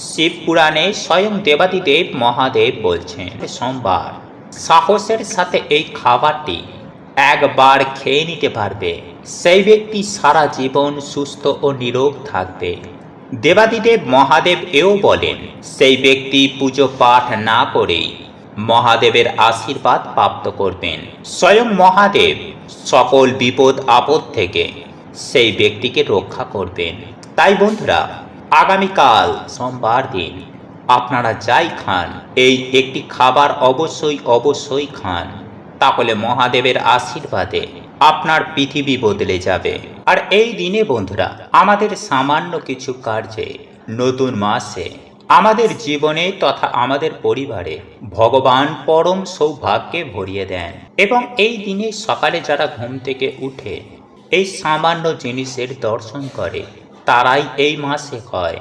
শিব পুরাণে স্বয়ং দেবাদিদেব মহাদেব বলছেন, সোমবার সাহসের সাথে এই খাবারটি একবার খেয়ে নিতে পারবে, সেই ব্যক্তি সারা জীবন সুস্থ ও নিরোগ থাকবে। দেবাদিদেব মহাদেব এও বলেন, সেই ব্যক্তি পুজো পাঠ না করেই মহাদেবের আশীর্বাদ প্রাপ্ত করবেন। স্বয়ং মহাদেব সকল বিপদ আপদ থেকে সেই ব্যক্তিকে রক্ষা করবেন। তাই বন্ধুরা, আগামীকাল সোমবার দিন আপনারা যাই খান, এই একটি খাবার অবশ্যই খান, তাহলে মহাদেবের আশীর্বাদে আপনার পৃথিবী বদলে যাবে। আর এই দিনে বন্ধুরা, আমাদের সামান্য কিছু কার্যে নতুন মাসে আমাদের জীবনে তথা আমাদের পরিবারে ভগবান পরম সৌভাগ্যে ভরিয়ে দেন। এবং এই দিনে সকালে যারা ঘুম থেকে উঠে এই সামান্য জিনিসের দর্শন করে, তারাই এই মাসে হয়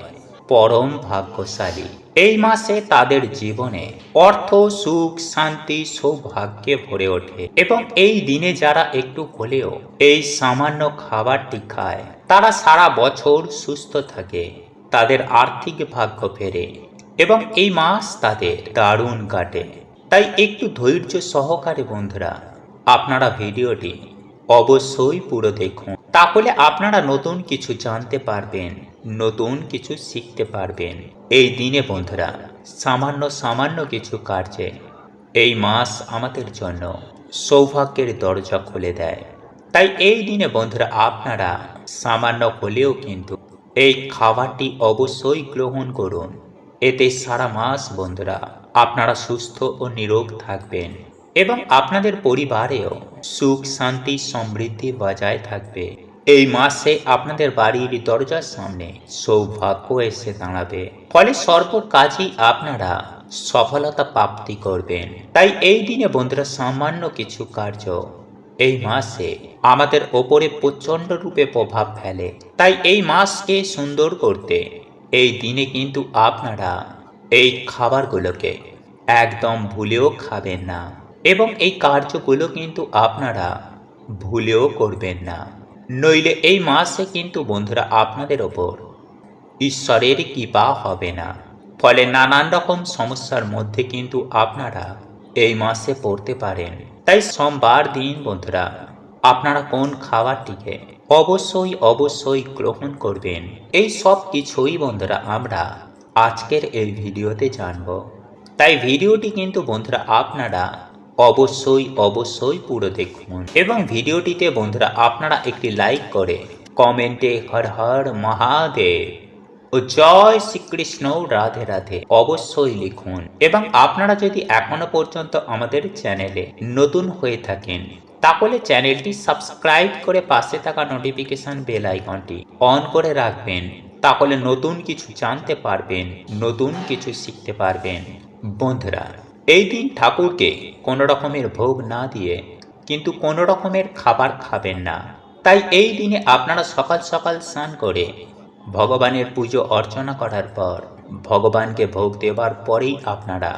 পরম ভাগ্যশালী। এই মাসে তাদের জীবনে অর্থ, সুখ, শান্তি, সৌভাগ্যে ভরে ওঠে। এবং এই দিনে যারা একটু হলেও এই সামান্য খাবারটি খায়, তারা সারা বছর সুস্থ থাকে, তাদের আর্থিক ভাগ্য ফেরে এবং এই মাস তাদের দারুণ কাটে। তাই একটু ধৈর্য সহকারে বন্ধুরা আপনারা ভিডিওটি অবশ্যই পুরো দেখুন, তাহলে আপনারা নতুন কিছু জানতে পারবেন, নতুন কিছু শিখতে পারবেন। এই দিনে বন্ধুরা সামান্য কিছু কার্যে এই মাস আমাদের জন্য সৌভাগ্যের দরজা খুলে দেয়। তাই এই দিনে বন্ধুরা আপনারা সামান্য হলেও কিন্তু এই খাবারটি অবশ্যই গ্রহণ করুন। এতে সারা মাস বন্ধুরা আপনারা সুস্থ ও নিরোগ থাকবেন এবং আপনাদের পরিবারেও সুখ, শান্তি, সমৃদ্ধি বজায় থাকবে। এই মাসে আপনাদের বাড়ির দরজার সামনে সৌভাগ্য এসে দাঁড়াবে, ফলে সর্ব কাজেই আপনারা সফলতা প্রাপ্তি করবেন। তাই এই দিনে বন্ধুরা সামান্য কিছু কার্য এই মাসে আমাদের ওপরে প্রচণ্ড রূপে প্রভাব ফেলে। তাই এই মাসকে সুন্দর করতে এই দিনে কিন্তু আপনারা এই খাবারগুলোকে একদম ভুলেও খাবেন না এবং এই কার্যগুলো কিন্তু আপনারা ভুলেও করবেন না, নইলে এই মাসে কিন্তু বন্ধুরা আপনাদের ওপর ঈশ্বরের কৃপা হবে না। ফলে নানান রকম সমস্যার মধ্যে কিন্তু আপনারা এই মাসে পড়তে পারেন। তাই সোমবার দিন বন্ধুরা আপনারা কোন খাবারটিকে অবশ্যই গ্রহণ করবেন, এই সব কিছুই বন্ধুরা আমরা আজকের এই ভিডিওতে জানব। তাই ভিডিওটি কিন্তু বন্ধুরা আপনারা অবশ্যই পুরো দেখুন এবং ভিডিওটিতে বন্ধুরা আপনারা একটি লাইক করে কমেন্টে হর হর মহাদেব ও জয় শ্রীকৃষ্ণ রাধে রাধে অবশ্যই লিখুন। এবং আপনারা যদি এখনো পর্যন্ত আমাদের চ্যানেলে নতুন হয়ে থাকেন, তাহলে চ্যানেলটি সাবস্ক্রাইব করে পাশে থাকা নোটিফিকেশন বেল আইকনটি অন করে রাখবেন, তাহলে নতুন কিছু জানতে পারবেন, নতুন কিছু শিখতে পারবেন। বন্ধুরা, এই দিন ঠাকুরকে কোনো রকমের ভোগ না দিয়ে কিন্তু কোনো রকমের খাবার খাবেন না। তাই এই দিনে আপনারা সকাল সকাল স্নান করে ভগবানের পুজো অর্চনা করার পর ভগবানকে ভোগ দেওয়ার পরেই আপনারা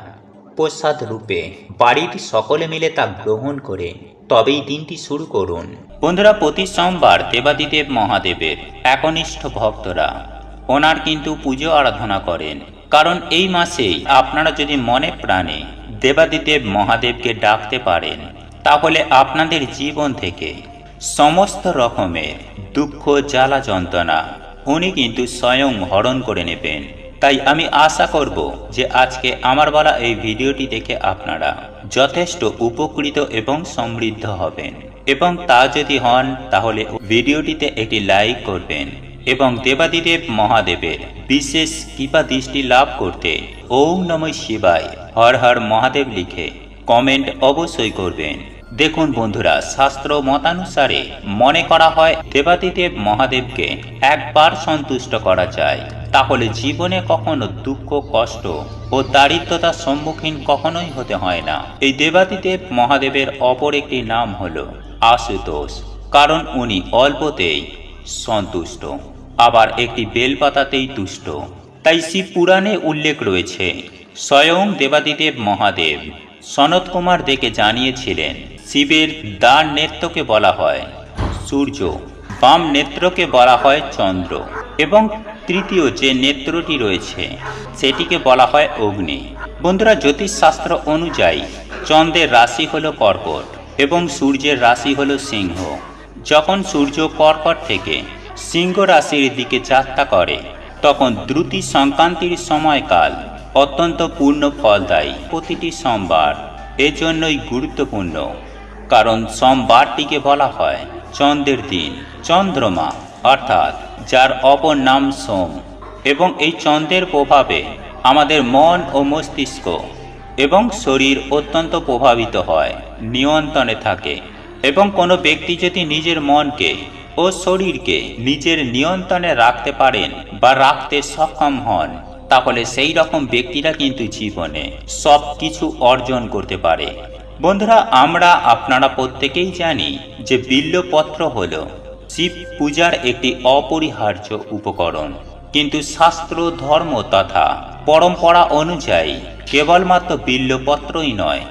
প্রসাদ রূপে বাড়ির সকলে মিলে তা গ্রহণ করে তবেই দিনটি শুরু করুন। বন্ধুরা, প্রতি সোমবার দেবাদিদেব মহাদেবের একনিষ্ঠ ভক্তরা ওনার কিন্তু পুজো আরাধনা করেন, কারণ এই মাসেই আপনারা যদি মনে প্রাণে দেবাদিদেব মহাদেবকে ডাকতে পারেন, তাহলে আপনাদের জীবন থেকে সমস্ত রকমের দুঃখ, জ্বালা, যন্ত্রণা উনি কিন্তু স্বয়ং হরণ করে নেবেন। তাই আমি আশা করব যে আজকে আমার বলা এই ভিডিওটি দেখে আপনারা যথেষ্ট উপকৃত এবং সমৃদ্ধ হবেন। এবং তা যদি হন, তাহলে ভিডিওটিতে একটি লাইক করবেন এবং দেবাদিদেব মহাদেবের বিশেষ কৃপা দৃষ্টি লাভ করতে ওম নমঃ শিবায় হর হর মহাদেব লিখে কমেন্ট অবশ্যই করবেন। দেখুন বন্ধুরা, শাস্ত্র মতানুসারে মনে করা হয় দেবাদিদেব মহাদেবকে একবার সন্তুষ্ট করা যায়, তাহলে জীবনে কখনো দুঃখ, কষ্ট ও দারিদ্রতার সম্মুখীন কখনোই হতে হয় না। এই দেবাদিদেব মহাদেবের অপর একটি নাম হলো আশুতোষ, কারণ উনি অল্পতেই সন্তুষ্ট, আবার একটি বেলপাতাতেই তুষ্ট। তাই শিব পুরাণে উল্লেখ রয়েছে, স্বয়ং দেবাদিদেব মহাদেব সনত কুমার দেখে জানিয়েছিলেন, শিবের ডান নেত্রকে বলা হয় সূর্য, বাম নেত্রকে বলা হয় চন্দ্র, এবং তৃতীয় যে নেত্রটি রয়েছে সেটিকে বলা হয় অগ্নি। বন্ধুরা, জ্যোতিষশাস্ত্র অনুযায়ী চন্দ্রের রাশি হলো কর্কট এবং সূর্যের রাশি হলো সিংহ। যখন সূর্য কর্কট থেকে সিংহ রাশির দিকে যাত্রা করে তখন দ্রুতি সংক্রান্তির সময়কাল অত্যন্ত পূর্ণ ফলদায়ী। প্রতিটি সোমবার এজন্যই গুরুত্বপূর্ণ, কারণ সোমবারটিকে বলা হয় চন্দ্রের দিন। চন্দ্রমা অর্থাৎ যার অপর নাম সোম, এবং এই চন্দ্রের প্রভাবে আমাদের মন ও মস্তিষ্ক এবং শরীর অত্যন্ত প্রভাবিত হয়, নিয়ন্ত্রণে থাকে। এবং কোনো ব্যক্তি যদি নিজের মনকে ও শরীরকে নিজের নিয়ন্ত্রণে রাখতে পারেন বা রাখতে সক্ষম হন, তাহলে সেই রকম ব্যক্তিরা কিন্তু জীবনে সব কিছু অর্জন করতে পারে। বন্ধুরা, আপনারা প্রত্যেকেই জানি যে বিল্বপত্র হল শিব পূজার একটি অপরিহার্য উপকরণ, কিন্তু শাস্ত্র, ধর্ম তথা পরম্পরা অনুযায়ী কেবলমাত্র বিল্বপত্রই নয়,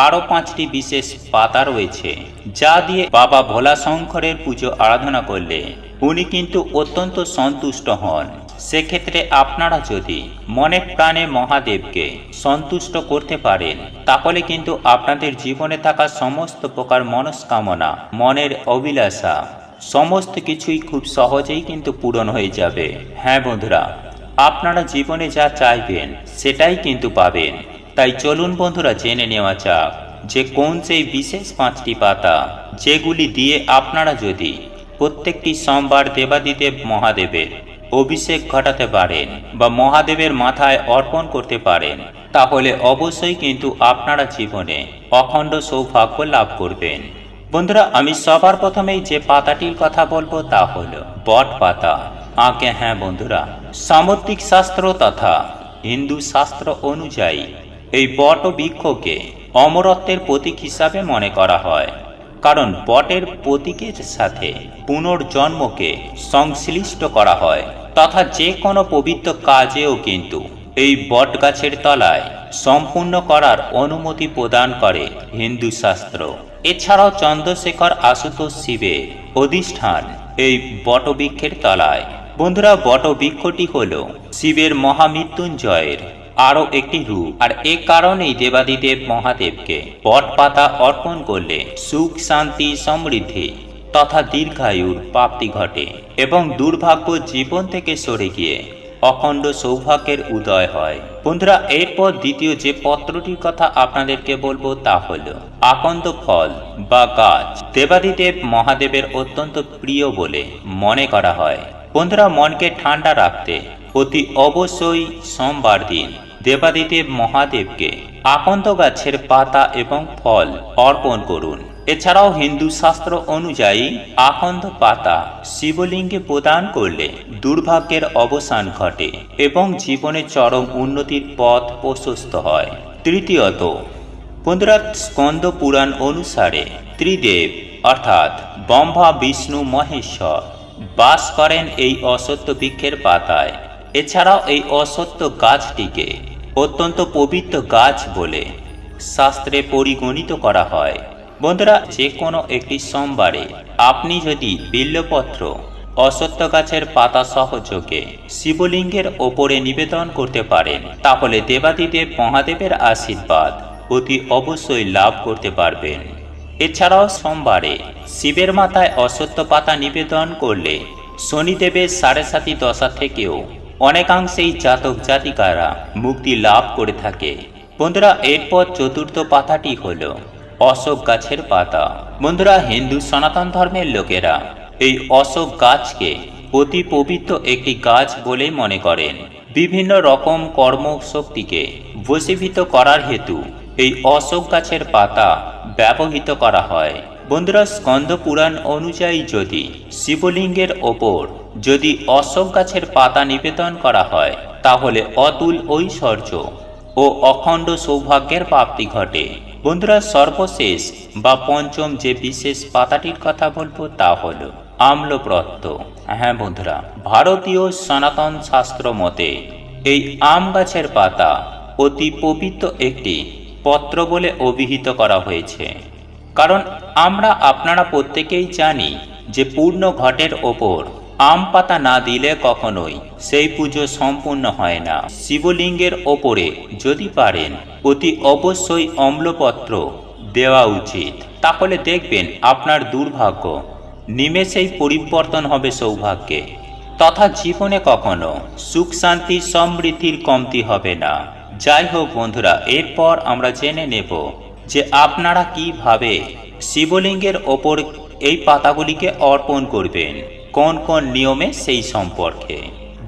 আরও 5টি বিশেষ পাতা রয়েছে যা দিয়ে বাবা ভোলা শঙ্করের পুজো আরাধনা করলে উনি কিন্তু অত্যন্ত সন্তুষ্ট হন। সেক্ষেত্রে আপনারা যদি মনে প্রাণে মহাদেবকে সন্তুষ্ট করতে পারেন, তাহলে কিন্তু আপনাদের জীবনে থাকা সমস্ত প্রকার মনস্কামনা, মনের অভিলাষা সমস্ত কিছুই খুব সহজেই কিন্তু পূরণ হয়ে যাবে। হ্যাঁ বন্ধুরা, আপনারা জীবনে যা চাইবেন সেটাই কিন্তু পাবেন। তাই চলুন বন্ধুরা, জেনে নেওয়া যাক যে কোন সেই বিশেষ 5টি পাতা যেগুলি দিয়ে আপনারা যদি প্রত্যেকটি সোমবার দেবাদিদেব মহাদেবের অভিষেক ঘটাতে পারেন বা মহাদেবের মাথায় অর্পণ করতে পারেন, তাহলে অবশ্যই কিন্তু আপনারা জীবনে অখণ্ড সৌভাগ্য লাভ করবেন। বন্ধুরা, আমি সবার প্রথমেই যে পাতাটির কথা বলবো তা হলো বট পাতা। হ্যাঁ বন্ধুরা, সামুদ্রিক শাস্ত্র তথা হিন্দু শাস্ত্র অনুযায়ী এই বট বৃক্ষকে অমরত্বের প্রতীক হিসাবে মনে করা হয়, কারণ বটের প্রতীকের সাথে পুনর্জন্মকে সংশ্লিষ্ট করা হয়, তথা যে কোনো পবিত্র কাজেও কিন্তু এই বট গাছের তলায় সম্পূর্ণ করার অনুমতি প্রদান করে হিন্দু শাস্ত্র। এছাড়াও চন্দ্রশেখর আশুতোষ শিবের অধিষ্ঠান এই বটবৃক্ষের তলায়। বন্ধুরা, বটবৃক্ষটি হল শিবের মহামৃত্যুঞ্জয়ের আরও একটি রূপ, আর এ কারণেই দেবাদিদেব মহাদেবকে বট পাতা অর্পণ করলে সুখ, শান্তি, সমৃদ্ধি তথা দীর্ঘায়ুর প্রাপ্তি ঘটে এবং দুর্ভাগ্য জীবন থেকে সরে গিয়ে অখণ্ড সৌভাগ্যের উদয় হয়। বন্ধুরা, এরপর দ্বিতীয় যে পত্রটির কথা আপনাদেরকে বলবো তা হলো আকন্দ ফল বা গাছ। দেবাদিদেব মহাদেবের অত্যন্ত প্রিয় বলে মনে করা হয়। বন্ধুরা, মনকে ঠান্ডা রাখতে অতি অবশ্যই সোমবার দিন দেবাদিদেব মহাদেবকে আকন্দ গাছের পাতা এবং ফল অর্পণ করুন। এছাড়াও হিন্দু শাস্ত্র অনুযায়ী আকন্দ পাতা শিবলিঙ্গে প্রদান করলে দুর্ভাগ্যের অবসান ঘটে এবং জীবনে চরম উন্নতির পথ প্রশস্ত হয়। তৃতীয়ত বন্ধুরা, স্কন্দ পুরাণ অনুসারে ত্রিদেব অর্থাৎ ব্রহ্মা, বিষ্ণু, মহেশ্বর বাস করেন এই অশ্বত্থ বৃক্ষের পাতায়। এছাড়াও এই অশ্বত্থ গাছটিকে অত্যন্ত পবিত্র গাছ বলে শাস্ত্রে পরিগণিত করা হয়। বন্ধুরা, যে কোনো একটি সোমবারে আপনি যদি বিল্বপত্র, অশ্বত্থ গাছের পাতা সহযোগে শিবলিঙ্গের ওপরে নিবেদন করতে পারেন, তাহলে দেবাদিদেব মহাদেবের আশীর্বাদ অতি অবশ্যই লাভ করতে পারবেন। এছাড়াও সোমবারে শিবের মাথায় অশ্বত্থ পাতা নিবেদন করলে শনিদেবের সাড়ে সাতি দশা থেকেও অনেকাংশেই জাতক জাতিকারা মুক্তি লাভ করে থাকে। বন্ধুরা, এরপর চতুর্থ পাতাটি হল অশোক গাছের পাতা। বন্ধুরা, হিন্দু সনাতন ধর্মের লোকেরা এই অশোক গাছকে অতি পবিত্র একটি গাছ বলে মনে করেন। বিভিন্ন রকম কর্মশক্তিকে বশীভূত করার হেতু এই অশোক গাছের পাতা ব্যবহৃত করা হয়। বন্ধুরা, স্কন্দ পুরাণ অনুযায়ী যদি শিবলিঙ্গের ওপর যদি অশোক গাছের পাতা নিবেদন করা হয়, তাহলে অতুল ঐশ্বর্য ও অখণ্ড সৌভাগ্যের প্রাপ্তি ঘটে। বন্ধুরা, সর্বশেষ বা পঞ্চম যে বিশেষ পাতাটির কথা বলবো তা হলো আম্লপত্র। হ্যাঁ বন্ধুরা, ভারতীয় সনাতন শাস্ত্র মতে এই আম গাছের পাতা অতি পবিত্র একটি পত্র বলে অভিহিত করা হয়েছে, কারণ আপনারা প্রত্যেকেই জানি যে পূর্ণ ঘটের ওপর আম পাতা না দিলে কখনোই সেই পুজো সম্পূর্ণ হয় না। শিবলিঙ্গের ওপরে যদি পারেন অতি অবশ্যই অম্লপত্র দেওয়া উচিত, তাহলে দেখবেন আপনার দুর্ভাগ্য নিমেষেই পরিবর্তন হবে সৌভাগ্যে, তথা জীবনে কখনো সুখ শান্তি সমৃদ্ধির কমতি হবে না। যাই হোক বন্ধুরা, এরপর আমরা জেনে নেব যে আপনারা কিভাবে শিবলিঙ্গের ওপর এই পাতাগুলিকে অর্পণ করবেন, কোন কোন নিয়মে সেই সম্পর্কে।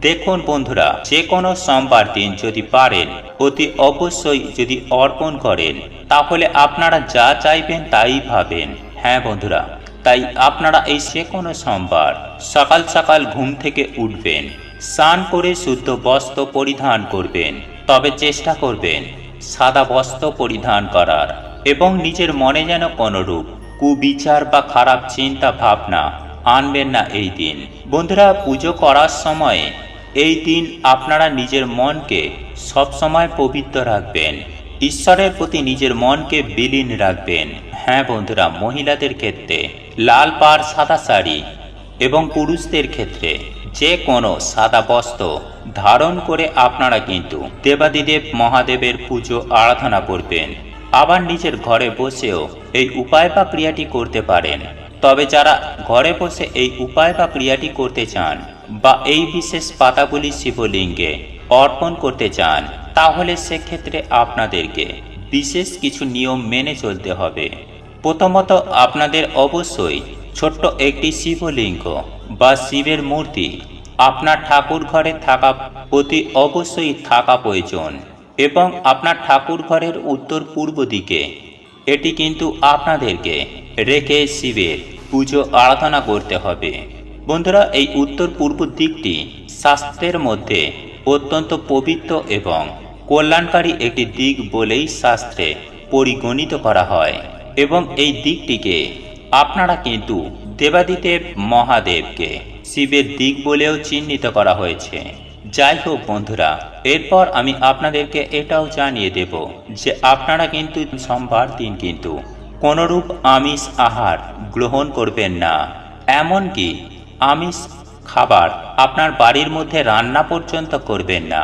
দেখুন বন্ধুরা, যে কোনো সোমবার দিন যদি পারেন অতি অবশ্যই যদি অর্পণ করেন, তাহলে আপনারা যা চাইবেন তাই পাবেন। হ্যাঁ বন্ধুরা, তাই আপনারা এই যে কোনো সোমবার সকাল সকাল ঘুম থেকে উঠবেন, স্নান করে শুদ্ধ বস্ত্র পরিধান করবেন, তবে চেষ্টা করবেন সাদা বস্ত্র পরিধান করার, এবং নিজের মনে যেন কোনরূপ কুবিচার বা খারাপ চিন্তা ভাবনা আনবেন না এই দিন। বন্ধুরা, পুজো করার সময়ে এই দিন আপনারা নিজের মনকে সবসময় পবিত্র রাখবেন, ঈশ্বরের প্রতি নিজের মনকে বিলীন রাখবেন। হ্যাঁ বন্ধুরা, মহিলাদের ক্ষেত্রে লাল পাড় সাদা শাড়ি এবং পুরুষদের ক্ষেত্রে যে কোনো সাদা বস্ত্র ধারণ করে আপনারা কিন্তু দেবাদিদেব মহাদেবের পুজো আরাধনা করবেন। আবার নিজের ঘরে বসেও এই উপায় বা ক্রিয়াটি করতে পারেন। তবে যারা ঘরে বসে এই উপায় বা ক্রিয়াটি করতে চান বা এই বিশেষ পাতাগুলি শিবলিঙ্গে অর্পণ করতে চান, তাহলে সেক্ষেত্রে আপনাদেরকে বিশেষ কিছু নিয়ম মেনে চলতে হবে। প্রথমত, আপনাদের অবশ্যই ছোট্ট একটি শিবলিঙ্গ বা শিবের মূর্তি আপনার ঠাকুর ঘরে থাকা অতি অবশ্যই থাকা প্রয়োজন, এবং আপনার ঠাকুর ঘরের উত্তর পূর্ব দিকে এটি কিন্তু আপনাদেরকে রেখে শিবের পুজো আরাধনা করতে হবে। বন্ধুরা, এই উত্তর পূর্ব দিকটি শাস্ত্রের মধ্যে অত্যন্ত পবিত্র এবং কল্যাণকারী একটি দিক বলেই শাস্ত্রে পরিগণিত করা হয়, এবং এই দিকটিকে আপনারা কিন্তু দেবাদিদেব মহাদেবকে শিবের দিক বলেও চিহ্নিত করা হয়েছে। যাই হোক বন্ধুরা, এরপর আমি আপনাদেরকে এটাও জানিয়ে দেব যে আপনারা কিন্তু সোমবার দিন কিন্তু কোনরূপ আমিষ আহার গ্রহণ করবেন না, এমনকি আমিষ খাবার আপনার বাড়ির মধ্যে রান্না পর্যন্ত করবেন না।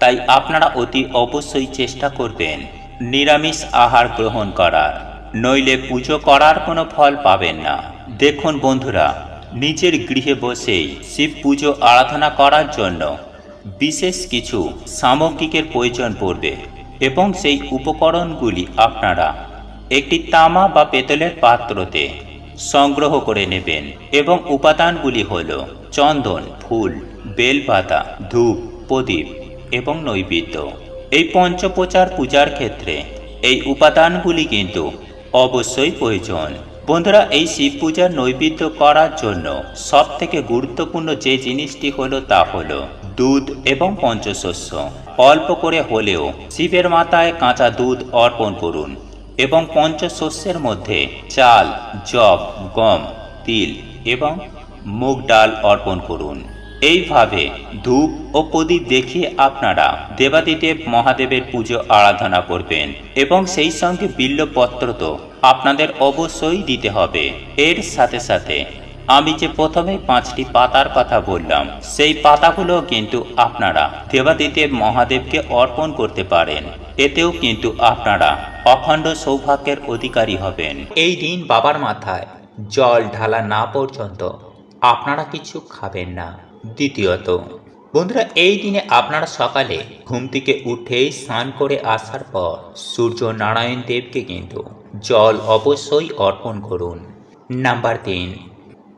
তাই আপনারা অতি অবশ্যই চেষ্টা করবেন নিরামিষ আহার গ্রহণ করার, নইলে পুজো করার কোনো ফল পাবেন না। দেখুন বন্ধুরা, নিজের গৃহে বসেই শিব পুজো আরাধনা করার জন্য বিশেষ কিছু সামগ্রিকের প্রয়োজন পড়বে, এবং সেই উপকরণগুলি আপনারা একটি তামা বা পেতলের পাত্রতে সংগ্রহ করে নেবেন, এবং উপাদানগুলি হল চন্দন, ফুল, বেলপাতা, ধূপ, প্রদীপ এবং নৈবেদ্য। এই পঞ্চপ্রচার পূজার ক্ষেত্রে এই উপাদানগুলি কিন্তু অবশ্যই প্রয়োজন। বন্ধুরা, এই শিব পূজার নৈবেদ্য করার জন্য সব থেকে গুরুত্বপূর্ণ যে জিনিসটি হলো তা হলো দুধ এবং পঞ্চশস্য। অল্প করে হলেও শিবের মাথায় কাঁচা দুধ অর্পণ করুন, এবং পঞ্চশস্যের মধ্যে চাল, যব, গম, তিল এবং মুগ ডাল অর্পণ করুন। এইভাবে ধূপ ও প্রদীপ দেখিয়ে আপনারা দেবাদিদেব মহাদেবের পুজো আরাধনা করবেন, এবং সেই সঙ্গে বিল্বপত্র তো আপনাদের অবশ্যই দিতে হবে। এর সাথে সাথে আমি যে প্রথমে 5টি পাতার কথা বললাম, সেই পাতাগুলো কিন্তু আপনারা দেবাদিদেব মহাদেবকে অর্পণ করতে পারেন। এতেও কিন্তু আপনারা অখণ্ড সৌভাগ্যের অধিকারী হবেন। এই দিন বাবার মাথায় জল ঢালা না পর্যন্ত আপনারা কিছু খাবেন না। দ্বিতীয়ত বন্ধুরা, এই দিনে আপনারা সকালে ঘুম থেকে উঠেই স্নান করে আসার পর সূর্য নারায়ণ দেবকে কিন্তু জল অবশ্যই অর্পণ করুন। নাম্বার 3,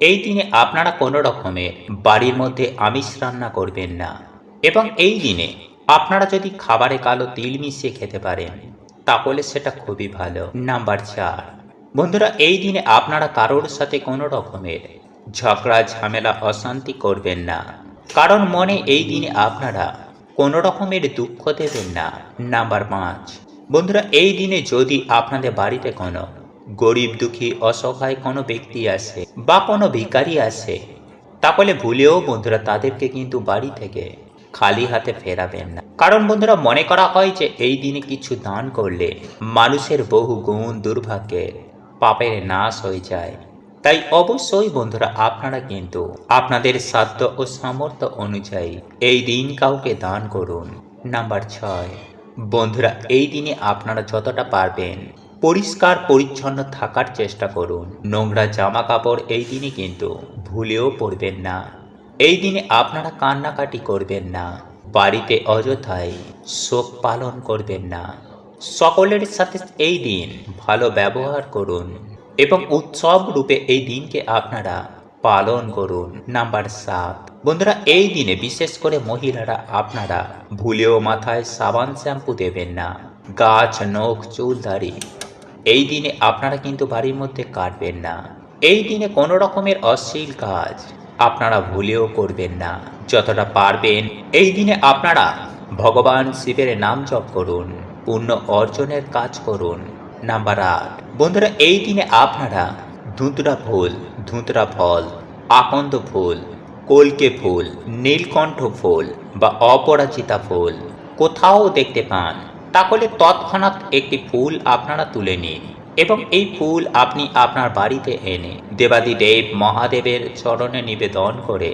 এই দিনে আপনারা কোনো রকমের বাড়ির মধ্যে আমিষ রান্না করবেন না, এবং এই দিনে আপনারা যদি খাবারে কালো তিল মিশিয়ে খেতে পারেন তাহলে সেটা খুবই ভালো। নাম্বার 4, বন্ধুরা, এই দিনে আপনারা কারোর সাথে কোনো রকমের ঝগড়া ঝামেলা অশান্তি করবেন না, কারণ মনে এই দিনে আপনারা কোনো রকমের দুঃখ দেবেন না। নাম্বার 5, বন্ধুরা, এই দিনে যদি আপনাদের বাড়িতে কোনো গরিব দুঃখী অসহায় কোনো ব্যক্তি আসে বা কোনো ভিখারি আসে, তাহলে ভুলেও বন্ধুরা তাদেরকে কিন্তু বাড়ি থেকে খালি হাতে ফেরাবেন না, কারণ বন্ধুরা মনে করা হয় যে এই দিনে কিছু দান করলে মানুষের বহু গুণ দুর্ভাগ্যের পাপের নাশ হয়ে যায়। তাই অবশ্যই বন্ধুরা আপনারা কিন্তু আপনাদের সাধ্য ও সামর্থ্য অনুযায়ী এই দিন কাউকে দান করুন। নাম্বার 6, বন্ধুরা এই দিনে আপনারা যতটা পারবেন পরিষ্কার পরিচ্ছন্ন থাকার চেষ্টা করুন। নোংরা জামা কাপড় এই দিনে কিন্তু ভুলেও পরবেন না। এই দিনে আপনারা কান্নাকাটি করবেন না, বাড়িতে অযথায় শোক পালন করবেন না। সকলের সাথে এই দিন ভালো ব্যবহার করুন এবং উৎসব রূপে এই দিনকে আপনারা পালন করুন। নাম্বার 7, বন্ধুরা এই দিনে বিশেষ করে মহিলারা আপনারা ভুলেও মাথায় সাবান শ্যাম্পু দেবেন না। গাছ, নখ, চুল, দাড়ি এই দিনে আপনারা কিন্তু বাড়ির মধ্যে কাটবেন না। এই দিনে কোনো রকমের অশ্লীল কাজ আপনারা ভুলেও করবেন না। যতটা পারবেন এই দিনে আপনারা ভগবান শিবের নাম জপ করুন, পুণ্য অর্জনের কাজ করুন। নাম্বার 8, বন্ধুরা এই দিনে আপনারা ধুতরা ফুল, ধুতরা ফল, আকন্দ ফুল, কলকে ফুল, নীলকণ্ঠ ফুল বা অপরাজিতা ফুল কোথাও দেখতে পান তাহলে তৎক্ষণাৎ একটি ফুল আপনারা তুলে নিন এবং এই ফুল আপনি আপনার বাড়িতে এনে দেবাদিদেব মহাদেবের চরণে নিবেদন করে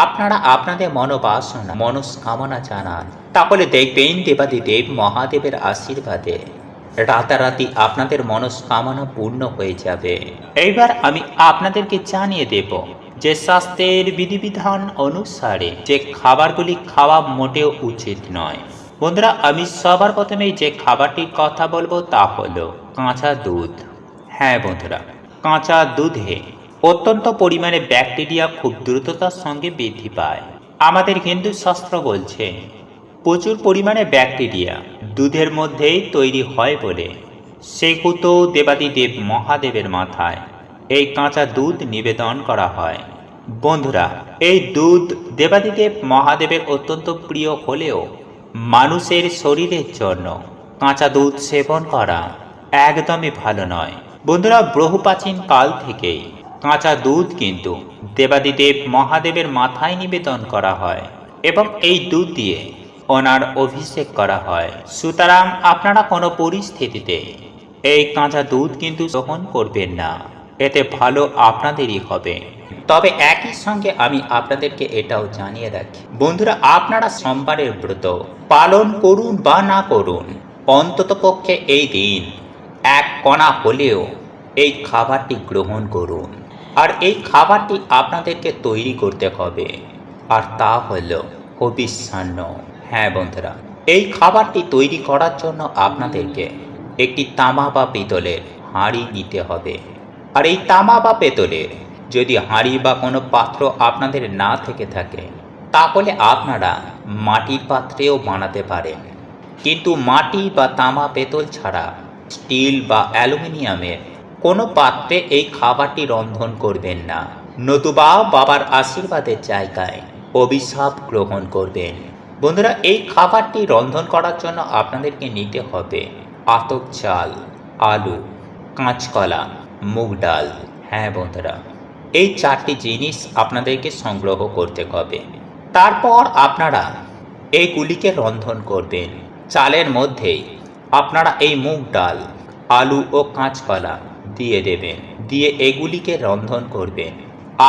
আপনারা আপনাদের মনোবাসনা মনস্কামনা জানান। তাহলে দেখবেন দেবাদিদেব মহাদেবের আশীর্বাদে রাতারাতি আপনাদের মনস্কামনা পূর্ণ হয়ে যাবে। এইবার আমি আপনাদেরকে জানিয়ে দেব যে স্বাস্থ্যের বিধিবিধান অনুসারে যে খাবারগুলি খাওয়া মোটেও উচিত নয়। বন্ধুরা আমি সবার প্রথমেই যে খাবারটির কথা বলবো তা হলো কাঁচা দুধ। হ্যাঁ বন্ধুরা, কাঁচা দুধে অত্যন্ত পরিমাণে ব্যাকটেরিয়া খুব দ্রুততার সঙ্গে বৃদ্ধি পায়। আমাদের হিন্দু শাস্ত্র বলছে প্রচুর পরিমাণে ব্যাকটেরিয়া দুধের মধ্যেই তৈরি হয় বলে সেহেতু দেবাদিদেব মহাদেবের মাথায় এই কাঁচা দুধ নিবেদন করা হয়। বন্ধুরা এই দুধ দেবাদিদেব মহাদেবের অত্যন্ত প্রিয় হলেও মানুষের শরীরের জন্য কাঁচা দুধ সেবন করা একদমই ভালো নয়। বন্ধুরা বহু প্রাচীন কাল থেকেই কাঁচা দুধ কিন্তু দেবাদিদেব মহাদেবের মাথায় নিবেদন করা হয় এবং এই দুধ দিয়ে ওনার অভিষেক করা হয়। সুতরাং আপনারা কোনো পরিস্থিতিতে এই কাঁচা দুধ কিন্তু গ্রহণ করবেন না, এতে ভালো আপনাদেরই হবে। তবে একই সঙ্গে আমি আপনাদেরকে এটাও জানিয়ে রাখি বন্ধুরা, আপনারা সোমবারের ব্রত পালন করুন বা না করুন, অন্ততপক্ষে এই দিন এক কণা হলেও এই খাবারটি গ্রহণ করুন। আর এই খাবারটি আপনাদেরকে তৈরি করতে হবে, আর তা হলো হবিষ্যান্ন। হ্যাঁ বন্ধুরা, এই খাবারটি তৈরি করার জন্য আপনাদেরকে একটি তামা বা পিতলের হাঁড়ি নিতে হবে। আর এই তামা বা পেতলের যদি হাঁড়ি বা কোনো পাত্র আপনাদের না থেকে থাকে তাহলে আপনারা মাটির পাত্রেও বানাতে পারেন, কিন্তু মাটি বা তামা পেতল ছাড়া স্টিল বা অ্যালুমিনিয়ামের কোনো পাত্রে এই খাবারটি রন্ধন করবেন না, নতুবা বাবার আশীর্বাদের জায়গায় অভিশাপ গ্রহণ করবেন। বন্ধুরা এই খাবারটি রন্ধন করার জন্য আপনাদেরকে নিতে হবে আতপ চাল, আলু, কাঁচকলা, মুগ ডাল। হ্যাঁ বন্ধুরা, এই 4টি জিনিস আপনাদেরকে সংগ্রহ করতে হবে। তারপর আপনারা এইগুলিকে রন্ধন করবেন। চালের মধ্যেই আপনারা এই মুগ ডাল, আলু ও কাঁচকলা দিয়ে দেবেন, দিয়ে এগুলিকে রন্ধন করবেন।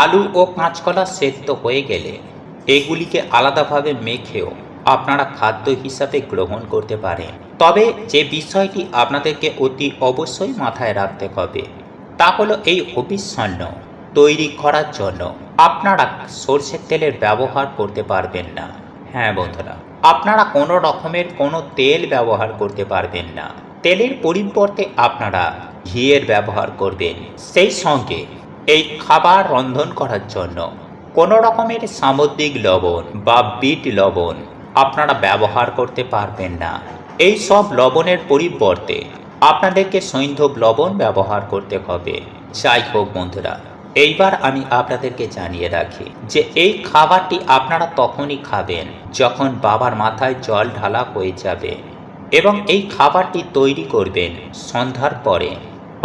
আলু ও কাঁচকলা সেদ্ধ হয়ে গেলে এগুলিকে আলাদাভাবে মেখেও আপনারা খাদ্য হিসাবে গ্রহণ করতে পারেন। তবে যে বিষয়টি আপনাদেরকে অতি অবশ্যই মাথায় রাখতে হবে তা হলো এই হবিষ্যান্ন তৈরি করার জন্য আপনারা সরষের তেলের ব্যবহার করতে পারবেন না। হ্যাঁ বন্ধুরা, আপনারা কোনো রকমের কোনো তেল ব্যবহার করতে পারবেন না। তেলের পরিবর্তে আপনারা ঘিয়ের ব্যবহার করবেন। সেই সঙ্গে এই খাবার রন্ধন করার জন্য কোনো রকমের সামুদ্রিক লবণ বা বিট লবণ আপনারা ব্যবহার করতে পারবেন না। এই সব লবণের পরিবর্তে আপনাদেরকে সৈন্ধব লবণ ব্যবহার করতে হবে। যাই হোক বন্ধুরা, এইবার আমি আপনাদেরকে জানিয়ে রাখি যে এই খাবারটি আপনারা তখনই খাবেন যখন বাবার মাথায় জল ঢালা হয়ে যাবে এবং এই খাবারটি তৈরি করবেন সন্ধ্যার পরে,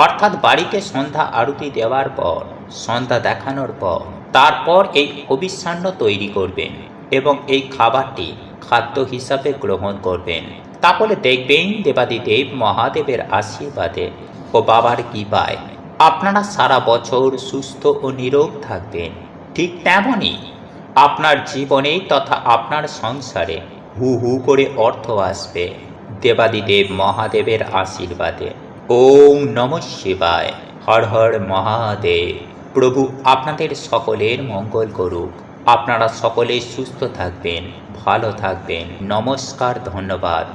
অর্থাৎ বাড়িতে সন্ধ্যা আরতি দেওয়ার পর, সন্ধ্যা দেখানোর পর তারপর এই হবিষ্যান্ন তৈরি করবেন এবং এই খাবারটি খাদ্য হিসাবে গ্রহণ করবেন। তাহলে দেখবেন দেবাদিদেব মহাদেবের আশীর্বাদে ও বাবার কৃপায় আপনারা সারা বছর সুস্থ ও নিরোগ থাকবেন। ঠিক তেমনই আপনার জীবনে তথা আপনার সংসারে হু হু করে অর্থ আসবে দেবাদিদেব মহাদেবের আশীর্বাদে। ওম নমঃ শিবায়। হর হর মহাদেব। প্রভু আপনাদের সকলের মঙ্গল করুক। আপনারা সকলে সুস্থ থাকবেন, ভালো থাকবেন। নমস্কার, ধন্যবাদ।